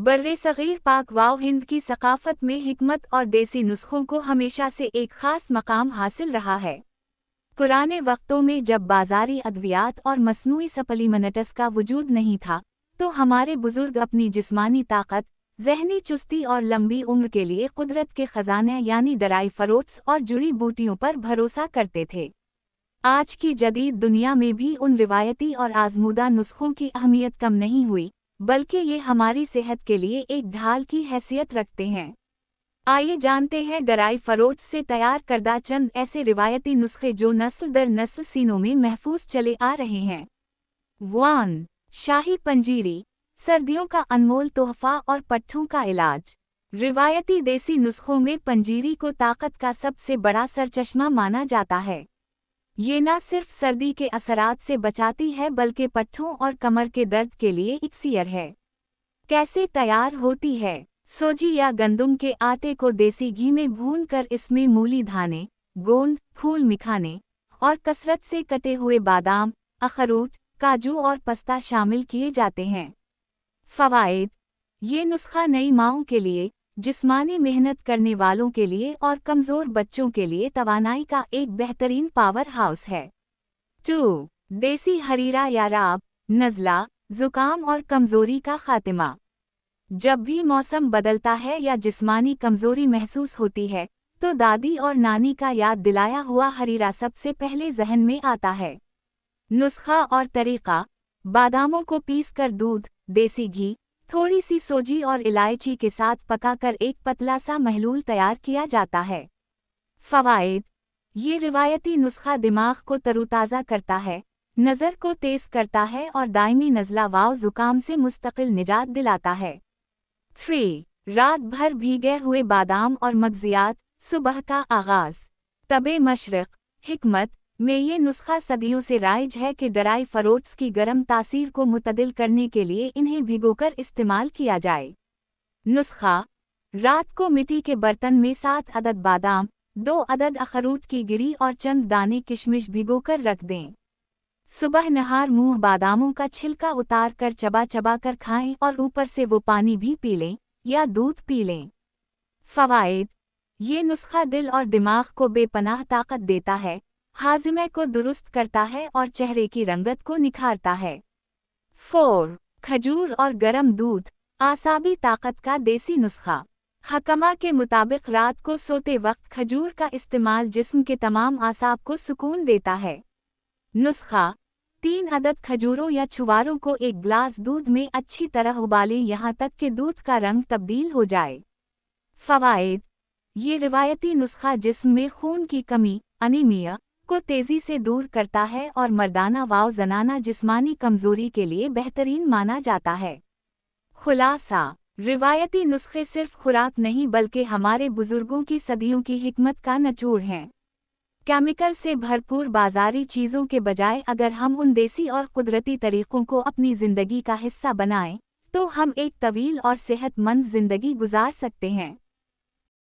बर्रे-सग़ीर पाक व हिंद की सक़ाफ़त में हिकमत और देसी नुस्ख़ों को हमेशा से एक ख़ास मकाम हासिल रहा है। पुराने वक्तों में जब बाज़ारी अद्वियात और मसनूई सप्लीमेंट्स का वजूद नहीं था, तो हमारे बुज़ुर्ग अपनी जिस्मानी ताकत, ज़हनी चुस्ती और लंबी उम्र के लिए कुदरत के ख़ज़ाने यानी ड्राई फ्रूट्स और जुड़ी बूटियों पर भरोसा करते थे। आज की जदीद दुनिया में भी उन रिवायती और आज़मूदा नुस्ख़ों की अहमियत कम नहीं हुई, बल्कि ये हमारी सेहत के लिए एक ढाल की हैसियत रखते हैं। आइए जानते हैं ड्राई फ्रूट्स से तैयार करदा चंद ऐसे रिवायती नुस्खे जो नस्ल दर नस्ल सीनों में महफूज चले आ रहे हैं। 1. शाही पंजीरी, सर्दियों का अनमोल तोहफ़ा और पट्ठों का इलाज। रिवायती देसी नुस्खों में पंजीरी को ताकत का सबसे बड़ा सरचश्मा माना जाता है। ये न सिर्फ सर्दी के असरात से बचाती है बल्कि पट्ठों और कमर के दर्द के लिए इक्सियर है। कैसे तैयार होती है? सोजी या गंदुम के आटे को देसी घी में भूनकर इसमें मूली दाने, गोंद, फूल मिखाने और कसरत से कटे हुए बादाम, अखरोट, काजू और पस्ता शामिल किए जाते हैं। फ़वाइद: ये नुस्खा नई माँओं के लिए, जिस्मानी मेहनत करने वालों के लिए और कमज़ोर बच्चों के लिए तवानाई का एक बेहतरीन पावर हाउस है। 2. देसी हरीरा या राब, नज़ला, ज़ुकाम और कमज़ोरी का खात्मा। जब भी मौसम बदलता है या जिस्मानी कमज़ोरी महसूस होती है, तो दादी और नानी का याद दिलाया हुआ हरीरा सबसे पहले जहन में आता है। नुस्खा और तरीक़ा: बादामों को पीसकर दूध, देसी घी, थोड़ी सी सोजी और इलायची के साथ पकाकर एक पतला सा महलूल तैयार किया जाता है। फ़वाइद: ये रिवायती नुस्खा दिमाग को तरोताज़ा करता है, नज़र को तेज़ करता है और दायमी नज़ला व ज़ुकाम से मुस्तकिल निजात दिलाता है। 3. रात भर भीगे हुए बादाम और मगज़ियात, सुबह का आगाज़। तबे मशरिक़, हिकमत में ये नुस्खा सदियों से राइज है कि ड्राई फ्रूट्स की गर्म तासीर को मुतदिल करने के लिए इन्हें भिगोकर इस्तेमाल किया जाए। नुस्खा: रात को मिट्टी के बर्तन में 7 अदद बादाम, 2 अदद अखरोट की गिरी और चंद दाने किशमिश भिगोकर रख दें। सुबह नहार मुँह बादामों का छिलका उतार कर चबा चबा कर खाएं और ऊपर से वो पानी भी पी लें या दूध पी लें। फ़वाइद: ये नुस्खा दिल और दिमाग को बेपनाह ताकत देता है, हाज़मे को दुरुस्त करता है और चेहरे की रंगत को निखारता है। 4. खजूर और गरम दूध, आसाबी ताकत का देसी नुस्खा। हकमा के मुताबिक रात को सोते वक्त खजूर का इस्तेमाल जिस्म के तमाम आसाब को सुकून देता है। नुस्खा: 3 अदद खजूरों या छुवारों को एक गिलास दूध में अच्छी तरह उबालें यहाँ तक कि दूध का रंग तब्दील हो जाए। फ़वाइद: ये रिवायती नुस्खा जिस्म में खून की कमी, अनीमिया, को तेज़ी से दूर करता है और मर्दाना व ज़नाना जिस्मानी कमज़ोरी के लिए बेहतरीन माना जाता है। खुलासा: रिवायती नुस्खे सिर्फ खुराक नहीं बल्कि हमारे बुज़ुर्गों की सदियों की हिकमत का निचोड़ हैं। केमिकल से भरपूर बाज़ारी चीज़ों के बजाय अगर हम उन देसी और कुदरती तरीक़ों को अपनी ज़िंदगी का हिस्सा बनाएं, तो हम एक तवील और सेहतमंद ज़िंदगी गुजार सकते हैं।